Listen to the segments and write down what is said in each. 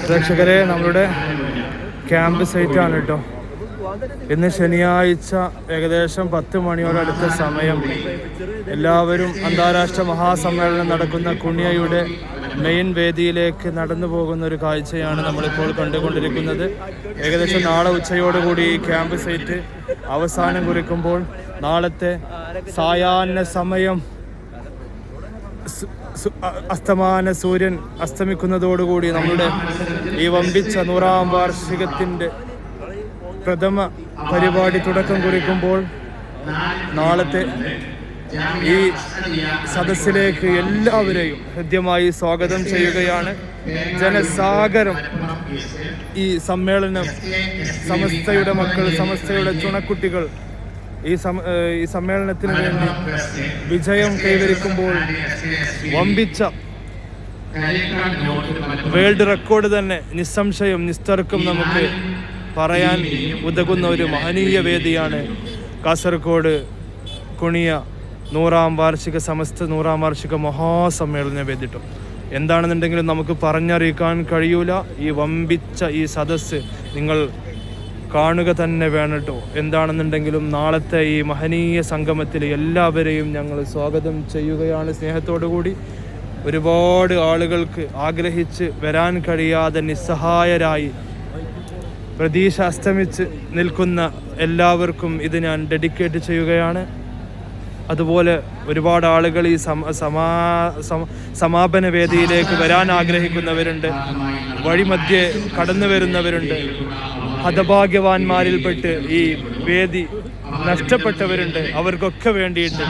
പ്രേക്ഷകരെ, നമ്മളുടെ ക്യാമ്പ് സൈറ്റാണ് കേട്ടോ. ഇന്ന് ശനിയാഴ്ച ഏകദേശം 10 മണിയോടടുത്ത സമയം. എല്ലാവരും അന്താരാഷ്ട്ര മഹാസമ്മേളനം നടക്കുന്ന കുണിയയുടെ മെയിൻ വേദിയിലേക്ക് നടന്നു പോകുന്ന ഒരു കാഴ്ചയാണ് നമ്മളിപ്പോൾ കണ്ടുകൊണ്ടിരിക്കുന്നത്. ഏകദേശം നാളെ ഉച്ചയോടുകൂടി ഈ ക്യാമ്പ് സൈറ്റ് അവസാനം കുറിക്കുമ്പോൾ നാളത്തെ സായാഹ്ന സമയം അസ്തമാന സൂര്യൻ അസ്തമിക്കുന്നതോടുകൂടി നമ്മുടെ ഈ വമ്പിച്ച 100ാം വാർഷികത്തിൻ്റെ പ്രഥമ പരിപാടി തുടക്കം കുറിക്കുമ്പോൾ നാളത്തെ ഈ സദസ്സിലേക്ക് എല്ലാവരെയും ഹൃദ്യമായി സ്വാഗതം ചെയ്യുകയാണ്. ജനസാഗരം ഈ സമ്മേളനം, സമസ്തയുടെ മക്കൾ, സമസ്തയുടെ ചുണക്കുട്ടികൾ ഈ സമ്മേളനത്തിന് വേണ്ടി വിജയം കൈവരിക്കുമ്പോൾ വമ്പിച്ച വേൾഡ് റെക്കോർഡ് തന്നെ നിസ്സംശയം നിസ്തർക്കം നമുക്ക് പറയാൻ ഉതകുന്ന ഒരു മഹനീയ വേദിയാണ് കാസർഗോഡ് കുണിയ 100ാം വാർഷിക സമസ്ത 100ാം വാർഷിക മഹാസമ്മേളന വേദിട്ടോ. എന്താണെന്നുണ്ടെങ്കിലും നമുക്ക് പറഞ്ഞറിയിക്കാൻ കഴിയൂല. ഈ വമ്പിച്ച ഈ സദസ്സ് നിങ്ങൾ കാണുക തന്നെ വേണം കേട്ടോ. എന്താണെന്നുണ്ടെങ്കിലും നാളത്തെ ഈ മഹനീയ സംഗമത്തിൽ എല്ലാവരെയും ഞങ്ങൾ സ്വാഗതം ചെയ്യുകയാണ് സ്നേഹത്തോടു കൂടി. ഒരുപാട് ആളുകൾക്ക് ആഗ്രഹിച്ച് വരാൻ കഴിയാതെ നിസ്സഹായരായി പ്രതീക്ഷ അസ്തമിച്ച് നിൽക്കുന്ന എല്ലാവർക്കും ഇത് ഞാൻ ഡെഡിക്കേറ്റ് ചെയ്യുകയാണ്. അതുപോലെ ഒരുപാട് ആളുകൾ ഈ സമാപന വേദിയിലേക്ക് വരാൻ ആഗ്രഹിക്കുന്നവരുണ്ട്, വഴിമധ്യേ കടന്നു വരുന്നവരുണ്ട്, ഹതഭാഗ്യവാന്മാരിൽപ്പെട്ട് ഈ വേദി നഷ്ടപ്പെട്ടവരുണ്ട്. അവർക്കൊക്കെ വേണ്ടിയിട്ട്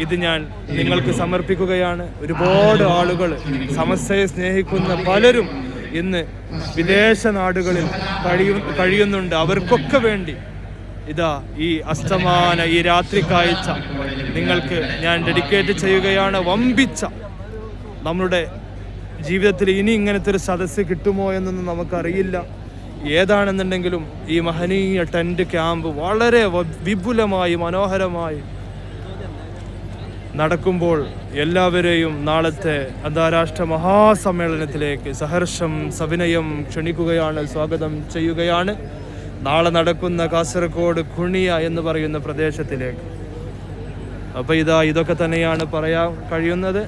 ഇത് ഞാൻ നിങ്ങൾക്ക് സമർപ്പിക്കുകയാണ്. ഒരുപാട് ആളുകൾ, സമസ്തയെ സ്നേഹിക്കുന്ന പലരും ഇന്ന് വിദേശ നാടുകളിൽ കഴിയുന്നുണ്ട്. അവർക്കൊക്കെ വേണ്ടി ഇതാ ഈ അസ്തമാന ഈ രാത്രി കാഴ്ച നിങ്ങൾക്ക് ഞാൻ ഡെഡിക്കേറ്റ് ചെയ്യുകയാണ്. വമ്പിച്ച നമ്മുടെ ജീവിതത്തിൽ ഇനി ഇങ്ങനത്തെ ഒരു സദസ്സ് കിട്ടുമോ എന്നൊന്നും നമുക്കറിയില്ല. ഏതാണെന്നുണ്ടെങ്കിലും ഈ മഹനീയ ടെന്റ് ക്യാമ്പ് വളരെ വിപുലമായി മനോഹരമായി നടക്കുമ്പോൾ എല്ലാവരെയും നാളത്തെ അന്താരാഷ്ട്ര മഹാസമ്മേളനത്തിലേക്ക് സഹർഷം സവിനയം ക്ഷണിക്കുകയാണ്, സ്വാഗതം ചെയ്യുകയാണ്. നാളെ നടക്കുന്ന കാസർഗോഡ് കുണിയ എന്ന് പറയുന്ന പ്രദേശത്തിലേക്ക്. അപ്പോൾ ഇതൊക്കെ തന്നെയാണ് പറയാൻ കഴിയുന്നത്.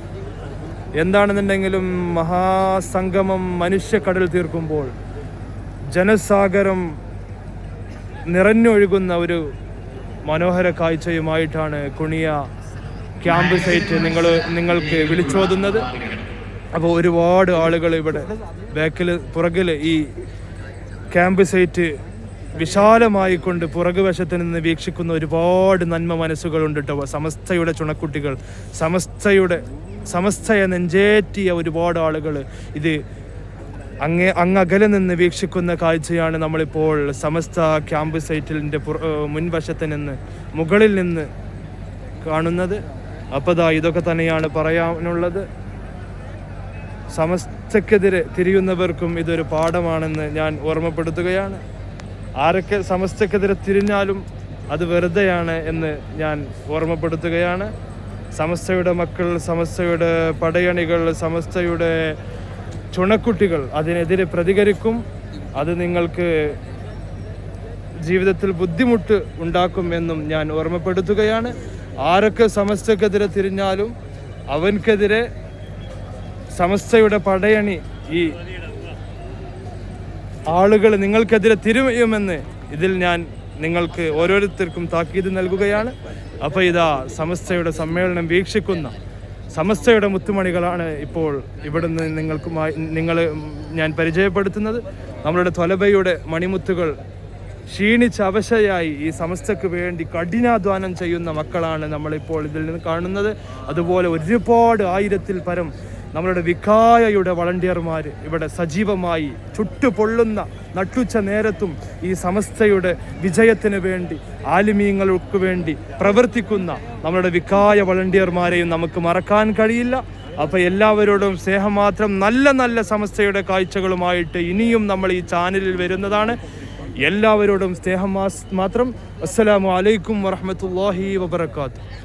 എന്താണെന്നുണ്ടെങ്കിലും മഹാസംഗമം മനുഷ്യക്കടൽ തീർക്കുമ്പോൾ ജനസാഗരം നിറഞ്ഞൊഴുകുന്ന ഒരു മനോഹര കാഴ്ചയുമായിട്ടാണ് കുണിയ ക്യാമ്പ് സൈറ്റ് നിങ്ങൾക്ക് വിളിച്ചോതുന്നത്. അപ്പോൾ ഒരുപാട് ആളുകൾ ഇവിടെ പുറകിൽ ഈ ക്യാമ്പ് സൈറ്റ് വിശാലമായി കൊണ്ട് പുറകുവശത്ത് നിന്ന് വീക്ഷിക്കുന്ന ഒരുപാട് നന്മ മനസ്സുകളുണ്ട് കേട്ടോ. സമസ്തയുടെ ചുണക്കുട്ടികൾ, സമസ്തയെ നെഞ്ചേറ്റിയ ഒരുപാട് ആളുകൾ ഇത് അങ്ങകലെ നിന്ന് വീക്ഷിക്കുന്ന കാഴ്ചയാണ് നമ്മളിപ്പോൾ സമസ്ത ക്യാമ്പ് സൈറ്റിൻ്റെ മുൻവശത്ത് നിന്ന് മുകളിൽ നിന്ന് കാണുന്നത്. അപ്പോൾ ഇതൊക്കെ തന്നെയാണ് പറയാനുള്ളത്. സമസ്തക്കെതിരെ തിരിയുന്നവർക്കും ഇതൊരു പാഠമാണെന്ന് ഞാൻ ഓർമ്മപ്പെടുത്തുകയാണ്. ആരൊക്കെ സമസ്തക്കെതിരെ തിരിഞ്ഞാലും അത് വെറുതെയാണ് എന്ന് ഞാൻ ഓർമ്മപ്പെടുത്തുകയാണ്. സമസ്തയുടെ മക്കൾ, സമസ്തയുടെ പടയണികൾ, സമസ്തയുടെ ചുണക്കുട്ടികൾ അതിനെതിരെ പ്രതികരിക്കും. അത് നിങ്ങൾക്ക് ജീവിതത്തിൽ ബുദ്ധിമുട്ട് ഉണ്ടാക്കും എന്നും ഞാൻ ഓർമ്മപ്പെടുത്തുകയാണ്. ആരൊക്കെ സമസ്തക്കെതിരെ തിരിഞ്ഞാലും അവൻക്കെതിരെ സമസ്തയുടെ പടയണി ഈ ആളുകൾ നിങ്ങൾക്കെതിരെ തിരിയുമെന്ന് ഇതിൽ ഞാൻ നിങ്ങൾക്ക് ഓരോരുത്തർക്കും താക്കീത് നൽകുകയാണ്. അപ്പോൾ സമസ്തയുടെ സമ്മേളനം വീക്ഷിക്കുന്ന സമസ്തയുടെ മുത്തുമണികളാണ് ഇപ്പോൾ ഇവിടുന്ന് ഞാൻ പരിചയപ്പെടുത്തുന്നത്. നമ്മളുടെ തൊലബയുടെ മണിമുത്തുകൾ ക്ഷീണിച്ച് അവശയായി ഈ സമസ്തക്ക് വേണ്ടി കഠിനാധ്വാനം ചെയ്യുന്ന മക്കളാണ് നമ്മളിപ്പോൾ ഇതിൽ നിന്ന് കാണുന്നത്. അതുപോലെ ഒരുപാട് 1000-ൽ പരം നമ്മളുടെ വികായയുടെ വളണ്ടിയർമാർ ഇവിടെ സജീവമായി ചുട്ടുപൊള്ളുന്ന നട്ടുച്ച നേരത്തും ഈ സമസ്തയുടെ വിജയത്തിന് വേണ്ടി, ആലിമീങ്ങൾക്ക് വേണ്ടി പ്രവർത്തിക്കുന്ന നമ്മളുടെ വികായ വളണ്ടിയർമാരെയും നമുക്ക് മറക്കാൻ കഴിയില്ല. അപ്പോൾ എല്ലാവരോടും സ്നേഹം മാത്രം. നല്ല നല്ല സമസ്തയുടെ കാഴ്ചകളുമായിട്ട് ഇനിയും നമ്മൾ ഈ ചാനലിൽ വരുന്നതാണ്. എല്ലാവരോടും സ്നേഹം മാത്രം. അസ്സലാമു അലൈക്കും വറഹ്മത്തുള്ളാഹി വബറകാതുഹു.